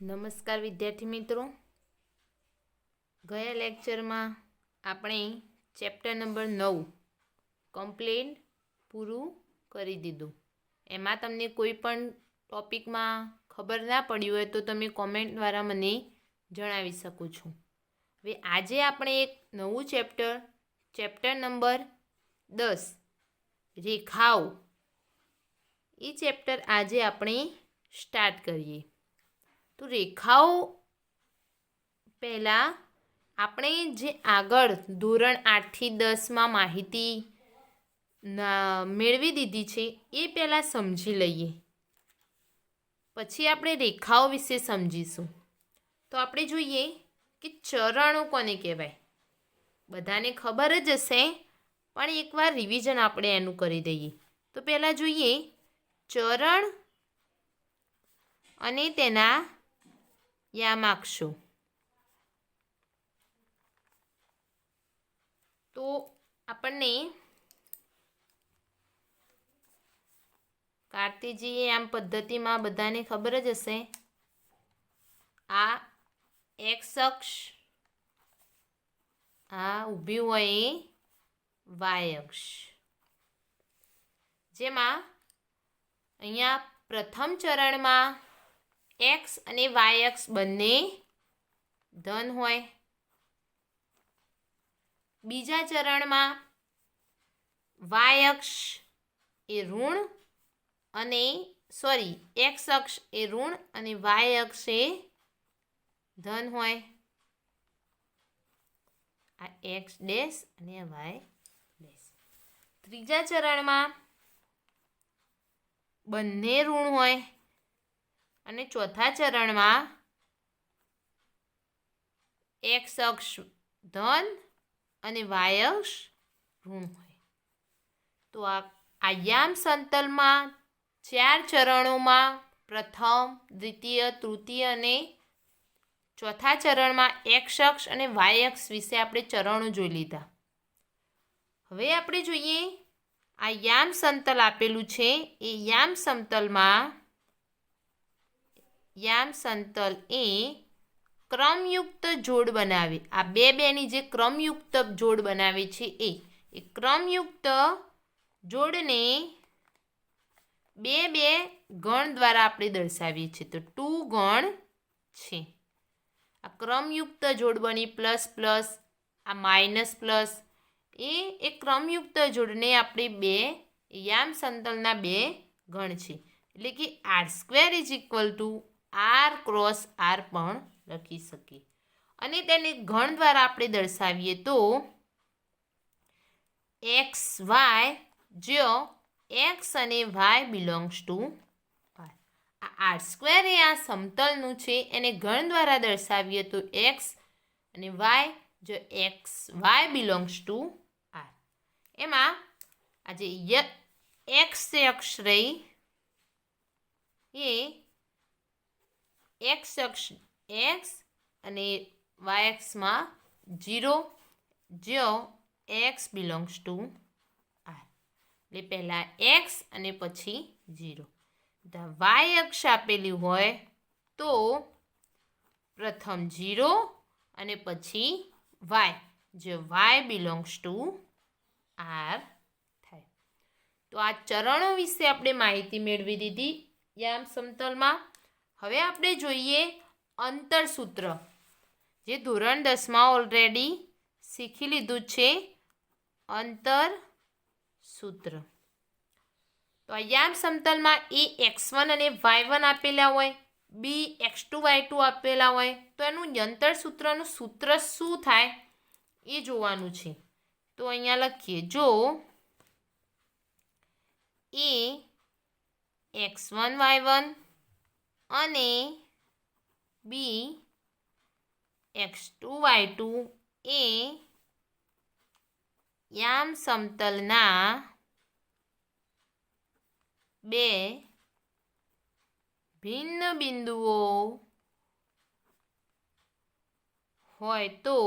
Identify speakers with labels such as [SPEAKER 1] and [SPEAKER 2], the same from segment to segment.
[SPEAKER 1] નમસ્કાર વિદ્યાર્થી મિત્રો, ગયા લેક્ચરમાં આપણે ચેપ્ટર નંબર 9 કમ્પ્લેન્ટ પૂરું કરી દીધું. એમાં તમને કોઈ પણ ટોપિકમાં ખબર ના પડી હોય તો તમે કોમેન્ટ દ્વારા મને જણાવી શકો છો. હવે આજે આપણે એક નવું ચેપ્ટર નંબર 10 રેખાઓ, એ ચેપ્ટર આજે આપણે સ્ટાર્ટ કરીએ. તો રેખાઓ પહેલાં આપણે જે આગળ ધોરણ 8 થી 10માં માહિતી મેળવી દીધી છે એ પહેલાં સમજી લઈએ, પછી આપણે રેખાઓ વિશે સમજીશું. તો આપણે જોઈએ કે ચરણો કોને કહેવાય. બધાને ખબર જ હશે, પણ એકવાર રિવિઝન આપણે એનું કરી દઈએ. તો પહેલાં જોઈએ ચરણ અને તેના યામાક્ષો. તો આપણને કાર્તેજીએ આમ પદ્ધતિમાં બધાને ખબર જ હશે, આ એક્સ અક્ષ, આ ઊભી હોય એ વાય અક્ષ. જેમાં અહીંયા પ્રથમ ચરણમાં એક્સ અને વાય અક્ષ બંને ધન હોય. બીજા ચરણમાં વાય અક્ષ એ ઋણ અને એક્સ અક્ષ એ ઋણ અને વાય અક્ષ એ ધન હોય. આ એક્સ ડેશ અને વાય ડેશ. ત્રીજા ચરણમાં બંને ઋણ હોય અને ચોથા ચરણમાં એક્સ અક્ષ ધન અને વાય અક્ષ ઋણ હોય. તો આ યામ સમતલમાં 4 ચરણોમાં પ્રથમ, દ્વિતીય, તૃતીય અને ચોથા ચરણમાં એક્સ અક્ષ અને વાય અક્ષ વિશે આપણે ચરણો જોઈ લીધા. હવે આપણે જોઈએ આ યામ સમતલ આપેલું છે, એ યામ સમતલ એ ક્રમયુક્ત જોડ બનાવે. આ બેની જે ક્રમયુક્ત જોડ બનાવે છે એ ક્રમયુક્ત જોડને બે ગણ દ્વારા આપણે દર્શાવીએ છીએ. તો 2 ગણ છે. આ ક્રમયુક્ત જોડ બની પ્લસ પ્લસ, આ માઇનસ પ્લસ, એ ક્રમયુક્ત જોડને આપણે બે યામ સમતલના 2 ગણ છે. એટલે કે r² r ક્રોસ r પણ લખી શકીએ. અને તેને ગણ દ્વારા આપણે દર્શાવીએ તો એક્સ વાય, જ્યાં એક્સ અને વાય બિલોંગ્સ ટુ વાય. આ r² એ આ સમતલનું છે, એને ગણ દ્વારા દર્શાવીએ તો એક્સ અને વાય, જો x y belongs to r. એમાં આજે એક્સ અક્ષ રહી એ એક્સ અક્ષ એક્સ અને વાય અક્ષમાં 0, જ્યાં એક્સ બિલોંગ્સ ટુ r. એટલે પહેલાં એક્સ અને પછી 0. વાય અક્ષ આપેલી હોય તો પ્રથમ 0 અને પછી વાય, જે વાય બિલોંગ્સ ટુ r થાય. તો આ ચરણો વિશે આપણે માહિતી મેળવી દીધી યામ સમતલમાં. હવે આપણે જોઈએ અંતરસૂત્ર, જે ધોરણ 10માં ઓલરેડી શીખી લીધું છે. અંતરસૂત્ર તો આ યામ સમતલમાં એ x1 અને y1 આપેલા હોય, બી x2 y2 આપેલા હોય, તો એનું અંતરસૂત્રનું સૂત્ર શું થાય એ જોવાનું છે. તો અહીંયા લખીએ, જો એ x1 y1 અને બી x2 y2 એ યામ સમતલના 2 ભિન્ન બિંદુઓ હોય તો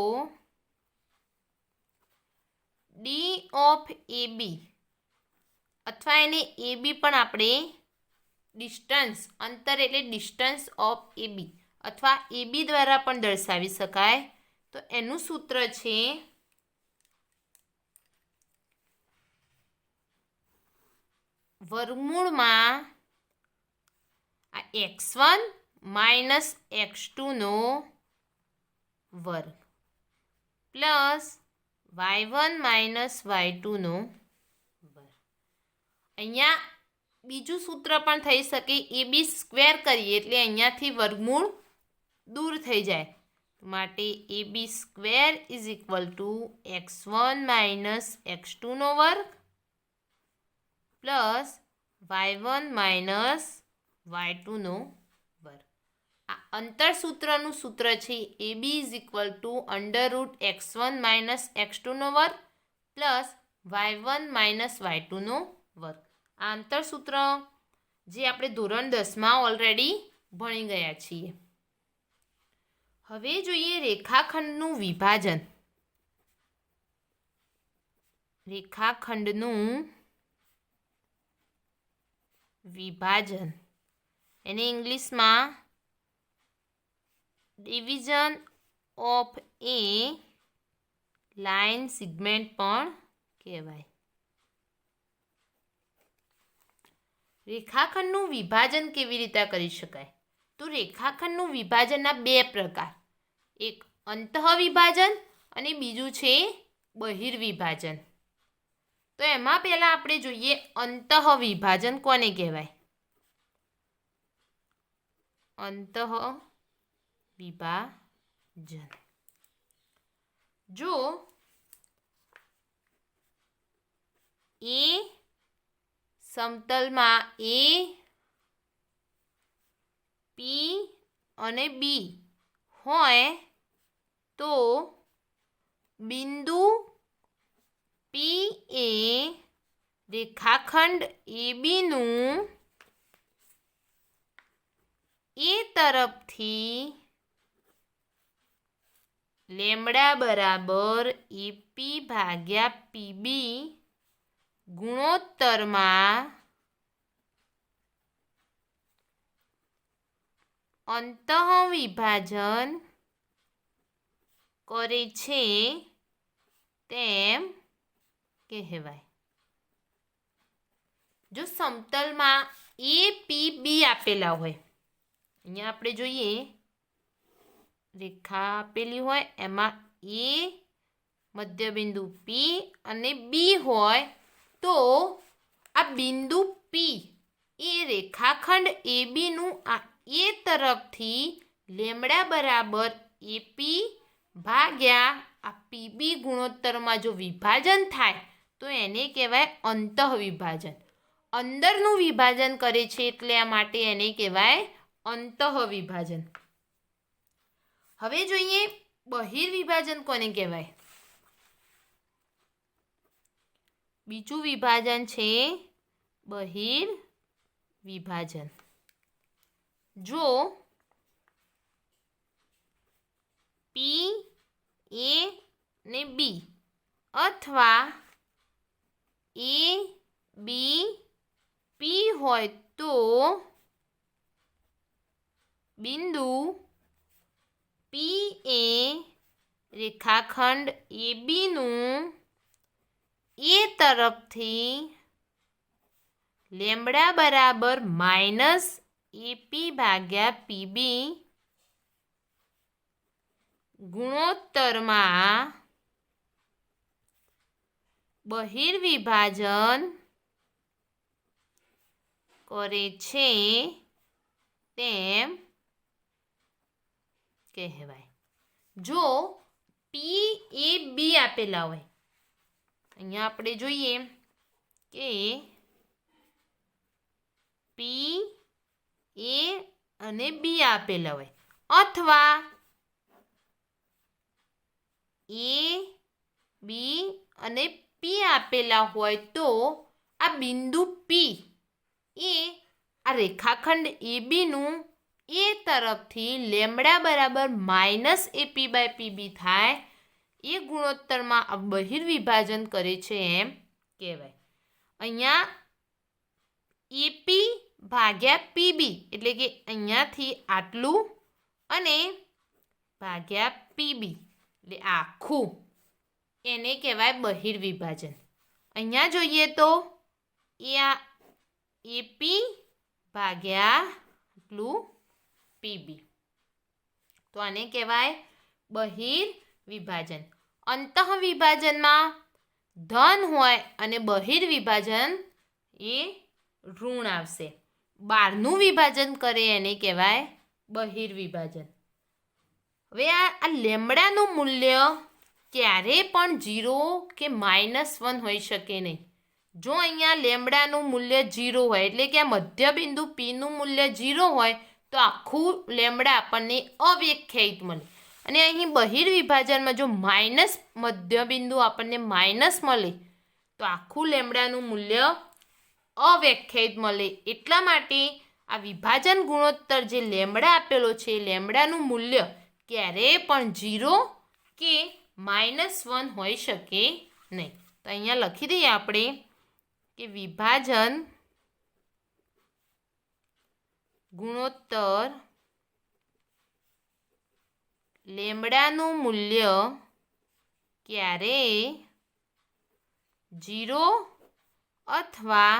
[SPEAKER 1] ડી ઓફ AB, અથવા એને AB પણ આપણે ડિસ્ટન્સ, અંતર એટલે ડિસ્ટન્સ ઓફ AB, अथवा ए बी द्वारा पण दर्शावी शकाय। तो एनु सूत्र छे वर्गमूल में x1 माइनस x2 नो वर्ग प्लस y1 माइनस y2 नो वर्ग। अहींया बीजू सूत्र पण थई सके ए बी स्क्वेर करीए एटले अहींयाथी वर्गमूल दूर थई जाए माटे A B square is equal to x1 minus x2 नो वर्ग प्लस y1 माइनस y2 नो वर्ग। आ अंतर सूत्रनु सूत्र छे A B is equal to under root x1 minus x2 नो वर्ग प्लस y1 माइनस y2 नो वर्ग। आ अंतर सूत्र जे आपणे धोरण 10 में ऑलरेडी भणी गया छीए। हवे जोईए रेखाखंडनु विभाजन। रेखाखंडनु विभाजन एने इंग्लिश में division of A line segment पण कहेवाय। रेखाखंडनु विभाजन केवी रीते करी शकाय? तो रेखाखंडनु विभाजनना बे प्रकार, एक अंतःविभाजन अने बीजू छे बहिर्विभाजन। तो एमां पहेला आपणे जोईए अंतःविभाजन कोने कहेवाय? अंतःविभाजन जो ए समतल में ए पी अने बी होय तो बिंदु पी ए रेखाखंड ए बी नु ए तरफ थी लेमड़ा बराबर ए पी भाग्या पी बी गुणोत्तर में अंतःविभाजन करे छे तेम कहेवाय। जो समतल में ए पी बी आपेला होय, अहींया आपणे जोईए रेखा आपेली होय एमां ए मध्यबिंदु पी अने बी होय तो आ बिंदु पी ए रेखाखंड ए बी नु आ ए तरफ थी लेमड़ा बराबर ए पी भाग्या आ पी बी गुणोत्तर में जो विभाजन थाय तो एने कहेवाय अंतःविभाजन। अंदरनु विभाजन करे छे एटले आ माटे एने कहेवाय अंतःविभाजन। हवे जोईए बहिर्विभाजन कोने कहेवाय? बीजू विभाजन छे बहिर्विभाजन। जो पी ए ने बी अथवा ए बी पी होय तो बिंदु पी ए रेखाखंड ए बी नु ए तरफ थी लेमड़ा बराबर माइनस ए पी भाग्या पी बी गुणोत्तर में बहिर्विभाजन करे छे तेम कहेवाय। जो पी ए बी आपेला होय, अहींया आपणे जोईए के पी ए अने बी आपेला होय अथवा ए बी अने पी आपेला होय तो आ बिंदु पी ए आ रेखाखंड ए बी नु ए तरफ थी लेमड़ा बराबर minus A P by P B थाय ए गुणोत्तर में आ बहिर्विभाजन करे छे एम कहेवाय। अहींया ए पी भाग्या पी बी एटले के अहींयाथी आटलू અને ભાગ્યા પીબી એટલે આખું, એને કહેવાય બહિર્વિભાજન. અહીંયા જોઈએ તો એપી ભાગ્યા એટલું પીબી, તો આને કહેવાય બહિર્વિભાજન. અંતઃવિભાજનમાં ધન હોય અને બહિર્વિભાજન એ ઋણ આવશે. બહારનું વિભાજન કરે એને કહેવાય બહિર્વિભાજન. હવે આ લેમડાનું મૂલ્ય ક્યારે પણ 0 કે -1 હોઈ શકે નહીં. જો અહીંયા લેમડાનું મૂલ્ય 0 હોય એટલે કે આ મધ્યબિંદુ પીનું મૂલ્ય 0 હોય તો આખું લેમડા આપણને અવ્યાખ્યાયિત મળે. અને અહીં બહિર્વિભાજનમાં જો માઇનસ મધ્યબિંદુ આપણને માઇનસ મળે તો આખું લેમડાનું મૂલ્ય અવ્યાખ્યાયિત મળે. એટલા માટે આ વિભાજન ગુણોત્તર જે લેમડા આપેલો છે લેમડાનું મૂલ્ય ક્યારેય પણ 0 કે -1 હોઈ શકે નહીં. તો અહીંયા લખી દઈએ આપણે કે વિભાજન ગુણોત્તર લેમડાનું મૂલ્ય ક્યારેય 0 અથવા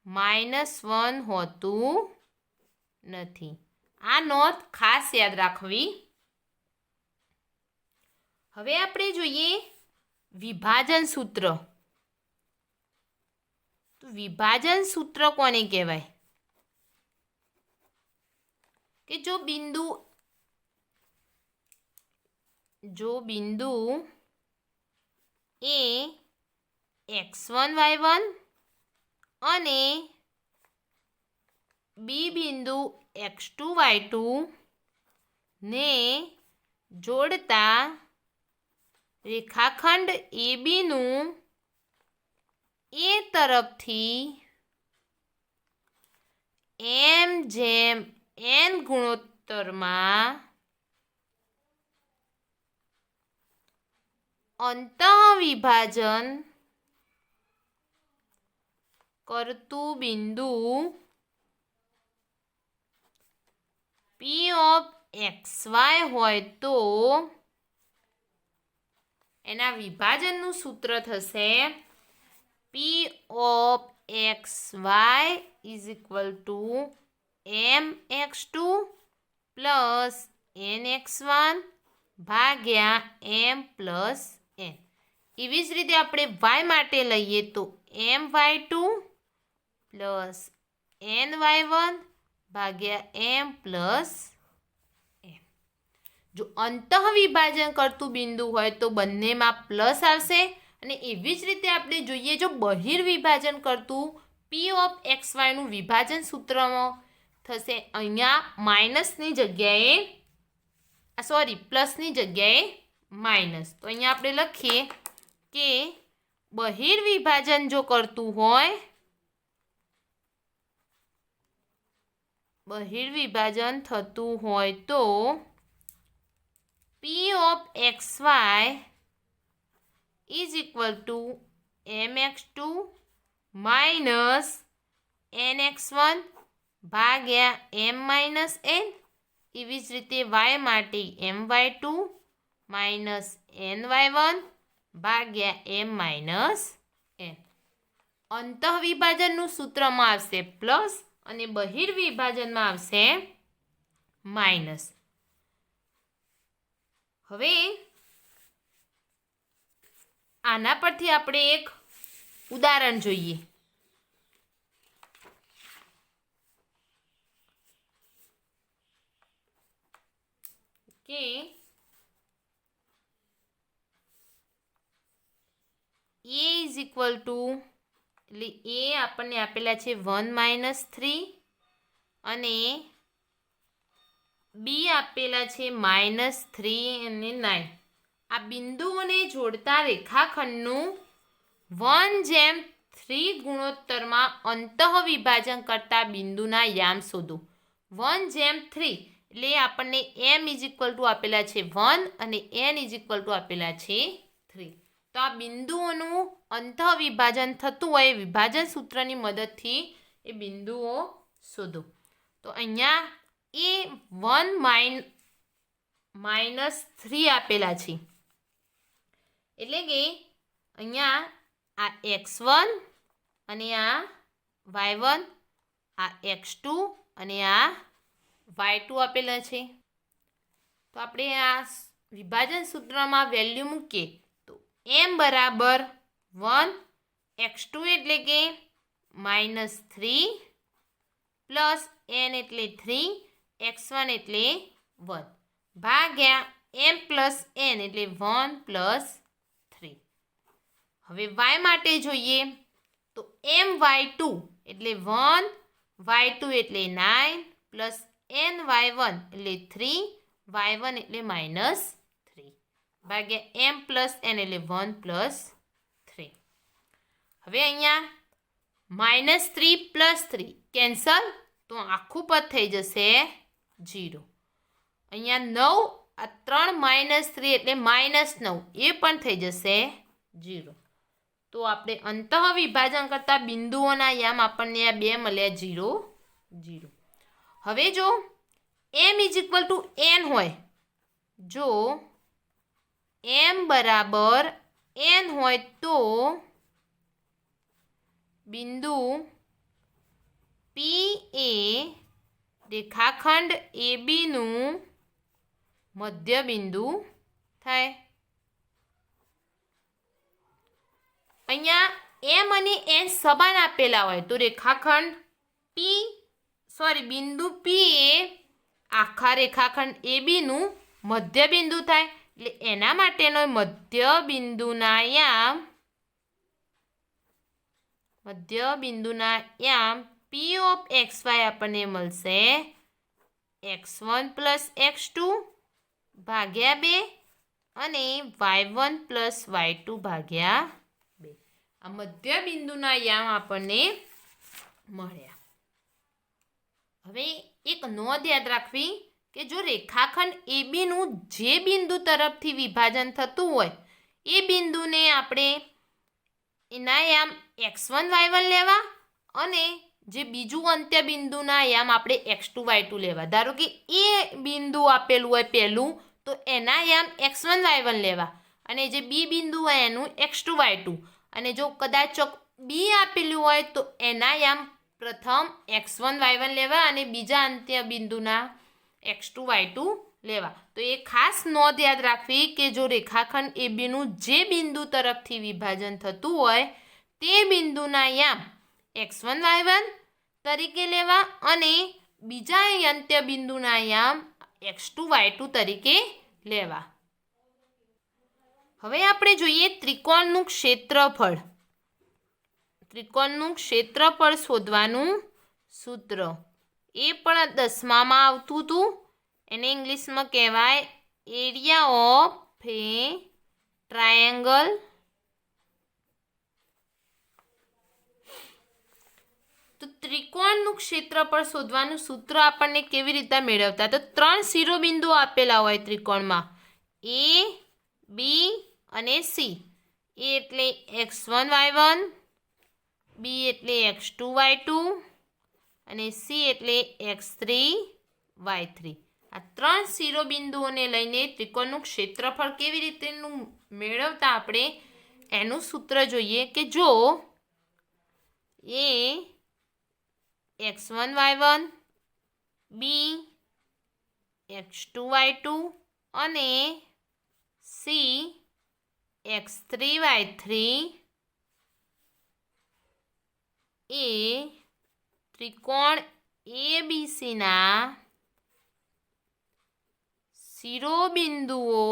[SPEAKER 1] -1 હોતું નથી. આ નોંધ ખાસ યાદ રાખવી. હવે આપણે જોઈએ વિભાજન સૂત્ર. તો વિભાજન સૂત્ર કોને કહેવાય? કે જો બિંદુ એ x1 y1 અને બી બિંદુ x2 y2 ને જોડતા રેખાખંડ એબીનું એ તરફથી m/n ગુણોત્તરમાં અંતઃવિભાજન કરતું બિંદુ P(xy) હોય તો એના વિભાજનનું સૂત્ર થશે P(xy) mx2 + nx1 ભાગ્યા m + n. એવી જ રીતે આપણે y માટે લઈએ તો my2 + ny1 ભાગ્યા m + n. જો અંતઃવિભાજન કરતું બિંદુ હોય તો બંનેમાં પ્લસ આવશે. અને એવી જ રીતે આપણે જોઈએ જો બહિર્વિભાજન કરતું P(xy) નું વિભાજન સૂત્રમાં થશે અહીંયા માઇનસની જગ્યાએ પ્લસની જગ્યાએ માઇનસ. તો અહીંયા આપણે લખીએ કે બહિર્વિભાજન જો કરતું હોય બહિર્વિભાજન થતું હોય તો P(xy) mx2 - nx1 ભાગ્યા m - n. એવી જ રીતે y માટે my2 - ny1 ભાગ્યા m - n. અંતઃવિભાજનનું સૂત્રમાં આવશે પ્લસ અને બહિર્વિભાજનમાં આવશે માઇનસ. હવે આના પરથી આપણે એક ઉદાહરણ જોઈએ. કે a એટલે a આપણને આપેલા છે 1 - 3 અને b આપેલા છે -3 અને 9. આ બિંદુઓને જોડતા રેખાખંડનું 1/3 ગુણોત્તરમાં અંતઃવિભાજન કરતા બિંદુના યામ શોધો. 1/3 એટલે આપણને m આપેલા છે 1 અને n આપેલા છે 3. તો આ બિંદુઓનું અંતઃવિભાજન થતું હોય વિભાજન સૂત્રની મદદથી એ બિંદુઓ શોધો. તો અહીંયા એ 1 -3 આપેલા છે. એટલે કે અહીંયા આ x1 અને આ y1, આ x2 અને આ y2 આપેલા છે. તો આપણે આ વિભાજન સૂત્રમાં વેલ્યુ મૂકીએ તો m બરાબર 1, x2 એટલે કે -3 પ્લસ n એટલે 3, x1 એટલે 1 ભાગ્યા m પ્લસ n એટલે 1 પ્લસ 3. હવે y માટે જોઈએ તો my2 એટલે 1, y2 એટલે 9 પ્લસ ny1 એટલે 3, y1 એટલે -3 ભાગ્યા m પ્લસ n એટલે 1 પ્લસ 3. હવે અહીંયા -3 પ્લસ 3 કેન્સલ, તો આખું પદ થઈ જશે 0. અહીંયા 9 આ 3 -3 એટલે -9 એ પણ થઈ જશે 0. તો આપણે અંતઃ વિભાજન કરતા બિંદુઓના યામ આપણને આ બે મળ્યા 0, 0. હવે જો m = n હોય, જો m બરાબર n હોય તો બિંદુ P એ રેખાખંડ ABનું મધ્ય બિંદુ થાય. અહીંયા m અને n સમાન આપેલા હોય તો રેખાખંડ બિંદુ P એ આખા રેખાખંડ ABનું મધ્ય બિંદુ થાય. એટલે એના માટેનો મધ્ય બિંદુના યામ P of xy આપણને મળશે x1 પ્લસ x2 ભાગ્યા 2 અને y1 પ્લસ y2 ભાગ્યા 2. આ મધ્ય બિંદુના યામ આપણને મળ્યા. હવે એક નોંધ યાદ રાખવી કે જો રેખાખંડ ABનું જે બિંદુ તરફથી વિભાજન થતું હોય એ બિંદુને આપણે એના યામ x1 y1 લેવા અને જે બીજું અંત્ય બિંદુના યામ આપણે x2 y2 લેવા. ધારો કે એ બિંદુ આપેલું હોય પહેલું તો એના યામ x1 y1 લેવા અને જે બી બિંદુ હોય એનું x2 y2. અને જો કદાચ બી આપેલું હોય તો એના યામ પ્રથમ x1 y1 લેવા અને બીજા અંત્ય બિંદુના x2 y2 લેવા. તો એ ખાસ નોંધ યાદ રાખવી કે જો રેખાખંડ ABનું જે બિંદુ તરફથી વિભાજન થતું હોય તે બિંદુના યામ x1 y1 તરીકે લેવા અને બીજા અંત્ય બિંદુના યામ x2 y2 તરીકે લેવા. હવે આપણે જોઈએ ત્રિકોણનું ક્ષેત્રફળ. ત્રિકોણનું ક્ષેત્રફળ શોધવાનું સૂત્ર એ પણ 10મામાં આવતું હતું. એને ઇંગ્લિશમાં કહેવાય એરિયા ઓફ એ ટ્રાયેંગલ. તો ત્રિકોણનું ક્ષેત્રફળ શોધવાનું સૂત્ર આપણને કેવી રીતે મેળવતા? તો 3 શિરોબિંદુઓ આપેલા હોય ત્રિકોણમાં A, B અને C. A એટલે x1 y1, B એટલે x2 y2 અને C એટલે x3 y3. આ 3 શિરોબિંદુઓને લઈને ત્રિકોણનું ક્ષેત્રફળ કેવી રીતેનું મેળવતા આપણે એનું સૂત્ર જોઈએ કે જો A x1 y1, B x2 y2 અને C x3 y3 એ ત્રિકોણ ABCના શિરોબિંદુઓ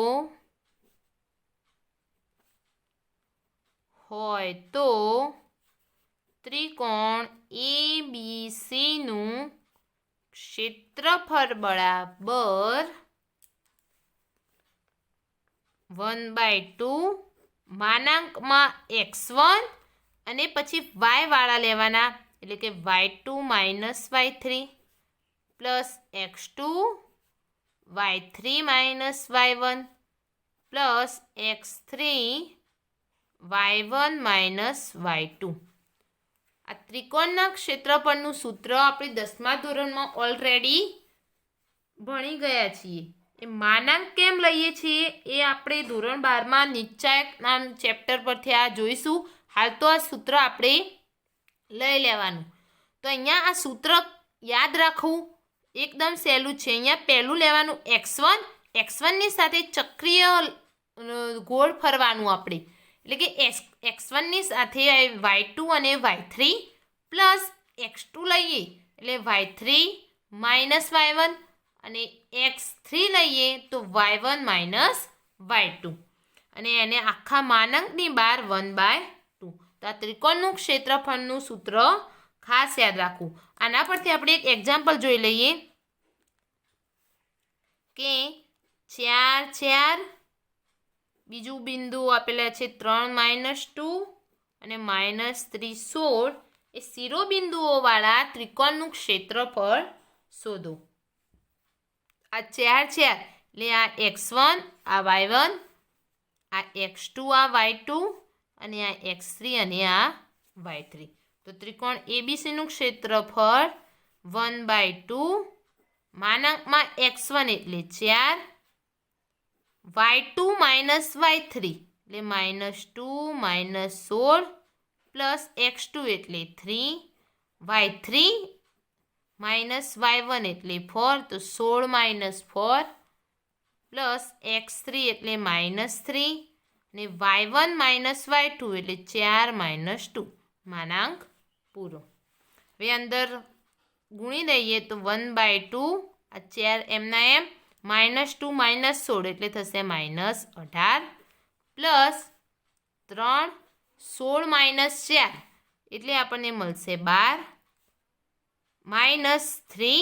[SPEAKER 1] હોય તો ત્રિકોણ ABCનું ક્ષેત્રફળ બરાબર 1/2 માનાંકમાં x1 અને પછી y વાળા લેવાના એટલે કે y2 minus y3 plus x2 y3 minus y1 plus x3 y1 minus y2. આ ત્રિકોણના ક્ષેત્રફળનું સૂત્ર આપણે 10મા ધોરણમાં ઓલરેડી ભણી ગયા છીએ એ માનાંક કેમ લઈએ છીએ એ આપણે ધોરણ 12માં નિશ્ચાયક નામ ચેપ્ટર પરથી આ જોઈશું. હાલ તો આ સૂત્ર આપણે લઈ લેવાનું. તો અહીંયા આ સૂત્ર યાદ રાખવું એકદમ સહેલું છે. અહીંયા પહેલું લેવાનું x1. x1ની સાથે ચક્રીય ગોળ ફરવાનું આપણે, એટલે કે x1ની સાથે y2 અને y3 પ્લસ x2 લઈએ એટલે y3 માઇનસ y1 અને x3 લઈએ તો y1 માઇનસ y2 અને એને આખા માનાંકની બહાર 1/2. તો આ ત્રિકોણનું ક્ષેત્રફળનું સૂત્ર ખાસ યાદ રાખવું. આના પરથી આપણે એક એક્ઝામ્પલ જોઈ લઈએ કે 4 4 બીજું બિંદુ આપેલા છે 3 -2 અને -3 16 એ શિરોબિંદુઓવાળા ત્રિકોણનું ક્ષેત્રફળ શોધો. આ 4 4 એટલે આ x1 આ y1 આ x2 આ y2 અને આ x3 અને આ y3. તો ત્રિકોણ એબીસીનું ક્ષેત્રફળ 1/2 માનાંકમાં x1 એટલે 4 y2 માઇનસ y3 એટલે -2 -16 પ્લસ x2 એટલે 3 y3 માઇનસ y1 એટલે 4 તો 16 - 4 પ્લસ x3 એટલે -3 અને y1 માઇનસ y2 એટલે 4 - 2 માનાંક પૂરો. હવે અંદર ગુણી દઈએ તો 1/2 આ 4 એમના એમ -2 -16 એટલે થશે -18 પ્લસ 3 16 - 4 એટલે આપણને મળશે 12 -3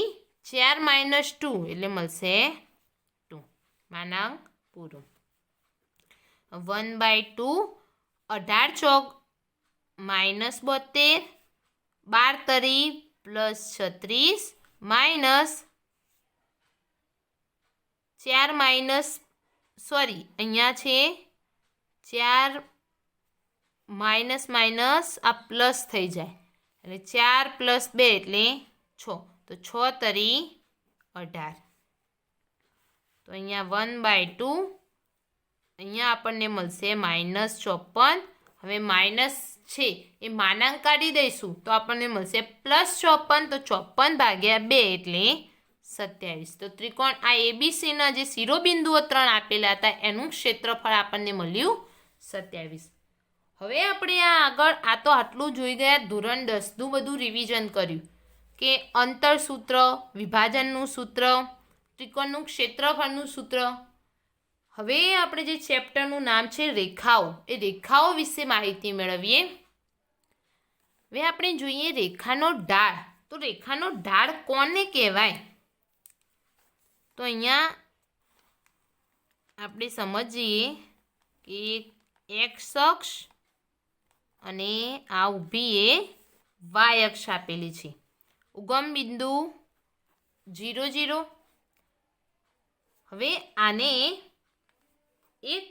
[SPEAKER 1] 4 - 2 એટલે મળશે 2 માનાંક પૂરો. 1/2 18 ચોક -72 12 તરી પ્લસ 36 માઇનસ 4 માઇનસ સોરી અહીંયા છે 4 માઇનસ માઇનસ આ પ્લસ થઈ જાય એટલે 4 + 2 એટલે 6 તો 6 તરી 18. તો અહીંયા 1/2 અહીંયા આપણને મળશે -54. હવે માઇનસ છે એ માનાંક કાઢી દઈશું તો આપણને મળશે +54 તો 54/2 એટલે 27. તો ત્રિકોણ આ એબીસીના જે શિરોબિંદુઓ 3 આપેલા હતા એનું ક્ષેત્રફળ આપણને મળ્યું 27. હવે આપણે આ આગળ આ તો આટલું જોઈ ગયા, ધોરણ 10નું બધું રિવિઝન કર્યું કે અંતર સૂત્ર, વિભાજનનું સૂત્ર, ત્રિકોણનું ક્ષેત્રફળનું સૂત્ર. હવે આપણે જે ચેપ્ટરનું નામ છે રેખાઓ, એ રેખાઓ વિશે માહિતી મેળવીએ. હવે આપણે જોઈએ રેખાનો ઢાળ. તો રેખાનો ઢાળ કોને કહેવાય? તો અહીંયા આપણે સમજીએ કે એક્સ અક્ષ અને આ ઊભી એ વાય અક્ષ આપેલી છે. ઉગમ બિંદુ 0 0. હવે આને એક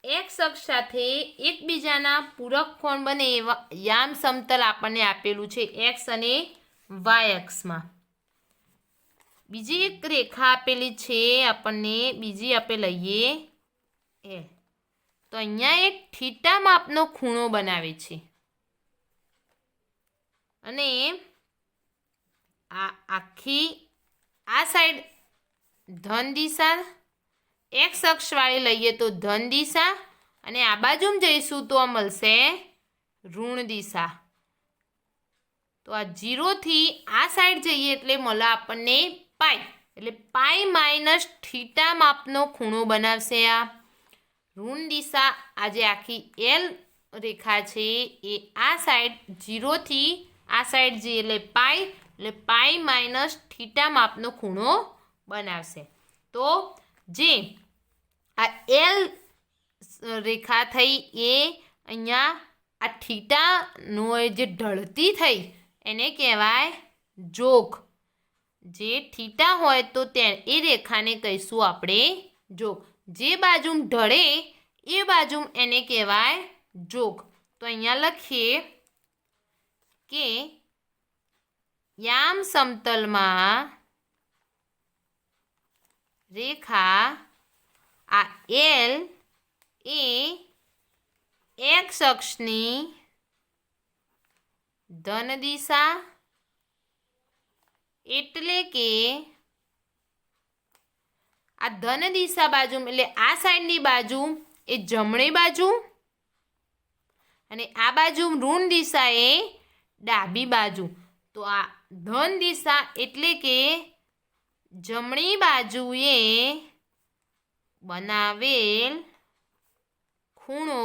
[SPEAKER 1] એક્સ અક્ષ સાથે એકબીજાના પૂરક કોણ બને એવા યામ સમતલ આપણને આપેલું છે એક્સ અને વાય અક્ષમાં. બીજી એક રેખા આપેલી છે આપણને, બીજી આપણે લઈએ એ. તો અહીંયા એક થીટા માપનો ખૂણો બનાવે છે અને આ આખી આ સાઈડ ધન દિશા, એક્સ અક્ષવાળી લઈએ તો ધન દિશા અને આ બાજુમાં જઈશું તો મળશે ઋણ દિશા. તો આ 0 થી આ સાઈડ જઈએ એટલે મળે આપણને પાઈ, એટલે પાઈ માઇનસ થીટા માપનો ખૂણો બનાવશે. આ ઋણ દિશા આ જે આખી એલ રેખા છે એ આ સાઈડ 0 થી આ સાઈડ જઈએ એટલે પાઈ માઇનસ થીટા માપનો ખૂણો બનાવશે. તો જે આ એલ રેખા થઈ એ અહીંયા આ થીટાનો જે ઢળતી થઈ એને કહેવાય જોગ. જે થીટા હોય તો એ રેખાને કહીશું આપણે જોગ. જે બાજુ ઢળે એ બાજુ એને કહેવાય જોગ. તો અહીંયા લખીએ કે યામ સમતલમાં રેખા આ એલ એ એક્સ અક્ષની ધન દિશા એટલે કે આ ધન દિશા બાજુ એટલે આ સાઈડની બાજુ એ જમણી બાજુ અને આ બાજુ ઋણ દિશા એ ડાબી બાજુ. તો આ ધન દિશા એટલે કે જમણી બાજુએ બનાવેલ ખૂણો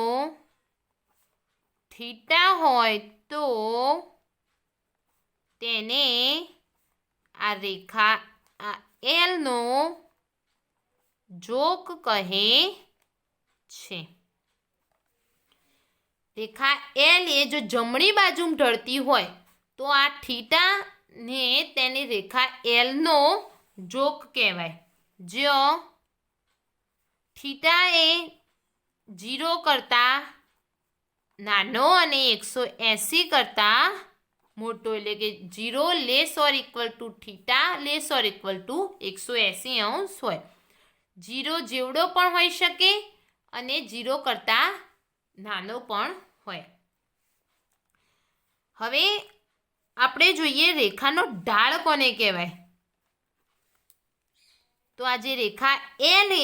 [SPEAKER 1] થીટા હોય તો તેને આ રેખા આ એલનો જોક કહે છે. રેખા એલ એ જો જમણી બાજુ ઢળતી હોય તો આ થીટા ને તેની રેખા એલનો જોક કહેવાય. જો થીટા એ 0 કરતાં નાનો અને 180 કરતાં મોટો એટલે કે 0 less or equal to theta less or equal to 180 અંશ હોય. 0 જેવડો પણ હોઈ શકે અને 0 કરતાં નાનો પણ હોય. હવે આપણે જોઈએ રેખાનો ઢાળ કોને કહેવાય. તો આ જે રેખા એલ એ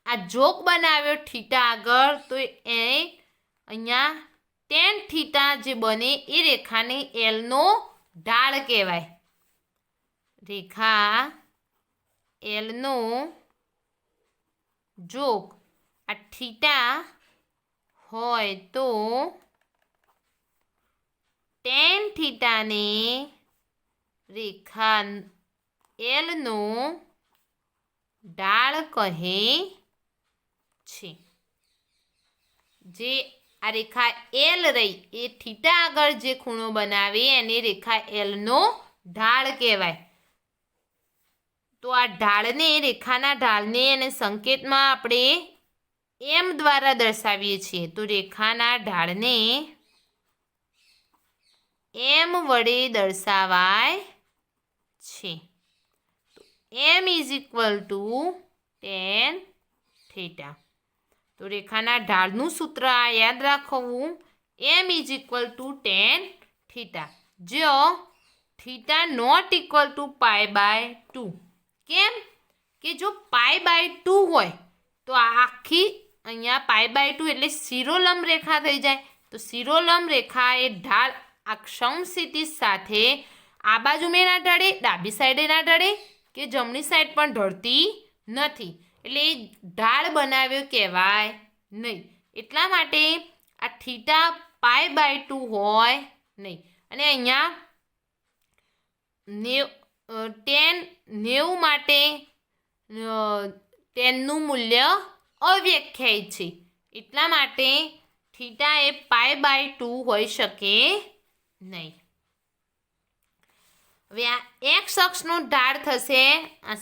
[SPEAKER 1] આ જોક બનાવ્યો થીટા આગળ તો એ અહીંયા ટેન થીટા જે બને એ રેખાને એલનો ઢાળ કહેવાય. રેખા એલનો જોક આ થીટા હોય તો ટેન થીટાને રેખા એલનો ઢાળ કહે છે. જે આ રેખા એલ રહી એ થીટા આગળ જે ખૂણો બનાવે એને રેખા એલનો ઢાળ કહેવાય. તો આ ઢાળને રેખાના ઢાળને અને સંકેતમાં આપણે એમ દ્વારા દર્શાવીએ છીએ. તો રેખાના ઢાળને એમ વડે દર્શાવાય છે. M is equal to tan theta. તો રેખાના ઢાળનું સૂત્ર આ યાદ રાખવું. M is equal to tan theta. જો થીટા નોટ ઇક્વલ ટુ π/2. કેમ કે જો π/2 હોય તો આખી અહીંયા π/2 એટલે શિરોલંબ રેખા થઈ જાય. તો શિરોલંબ રેખા એ ઢાળ આ સમક્ષિતિજ સાથે આ બાજુ મેં ના ઢળે, ડાબી સાઈડે ના ઢળે કે જમણી સાઈડ પણ ઢળતી નથી. એટલે એ ઢાળ બનાવ્યો કહેવાય નહીં. એટલા માટે આ થીટા π/2 હોય નહીં. અને અહીંયા 90 માટે 10નું મૂલ્ય અવ્યાખ્યાયિત છે. એટલા માટે થીટા એ π/2 હોઈ શકે નહીં. હવે આ એક્સ અક્ષનો ઢાળ થશે આ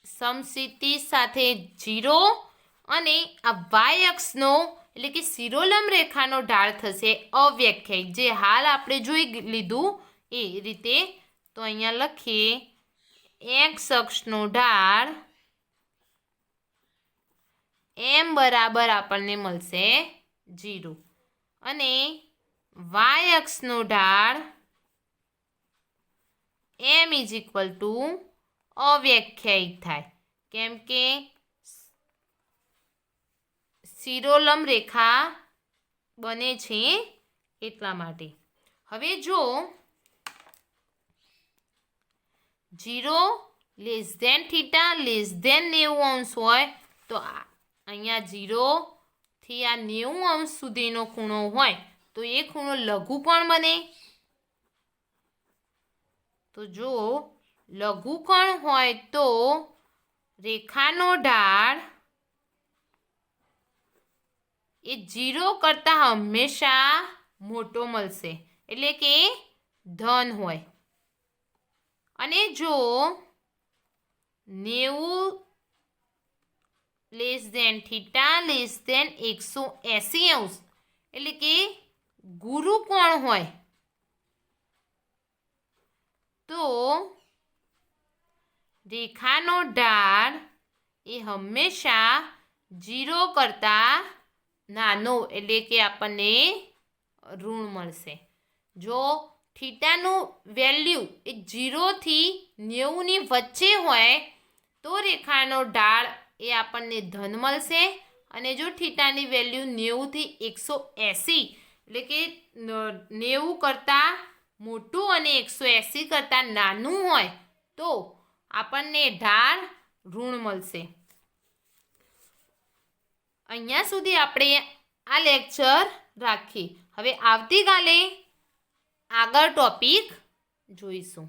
[SPEAKER 1] સમક્ષિતિજ સાથે 0 અને આ વાય અક્ષનો એટલે કે શિરોલંબ રેખાનો ઢાળ થશે અવ્યાખ્યાયિત. જે હાલ આપણે જોઈ લીધું એ રીતે. તો અહીંયા લખીએ એક્સ અક્ષનો ઢાળ એમ બરાબર આપણને મળશે 0 અને વાય અક્ષનો ઢાળ એમ ઇઝ ઇક્વલ ટુ અવ્યાખ્યાયિત થાય. કેમ કે શિરોલંબ રેખા બને છે એટલા માટે. હવે જો 0 less than theta less than 90 અંશ હોય તો અહીંયા 0 થી આ 90 અંશ સુધીનો ખૂણો હોય તો એ ખૂણો લઘુકોણ બને. તો જો લઘુકોણ હોય તો રેખાનો ઢાળ એ 0 કરતાં હંમેશા મોટો મળશે. એટલે કે ધન હોય. અને જો 90 less than theta less than 180 અંશ એટલે કે ગુરુકોણ હોય તો રેખાનો ઢાળ એ હંમેશા 0 કરતાં નાનો એટલે કે આપણને ઋણ મળશે. જો થીટાનું વેલ્યુ એ 0થી 90ની વચ્ચે હોય તો રેખાનો ઢાળ એ આપણને ધન મળશે, અને જો થીટાની વેલ્યુ 90થી 180 એટલે કે 90 કરતાં મોટું અને 180 કરતાં નાનું હોય તો આપણને ઢાળ ઋણ મળશે. અહીંયા સુધી આપણે આ લેક્ચર રાખીએ. હવે આવતીકાલે આગળ ટોપિક જોઈશું.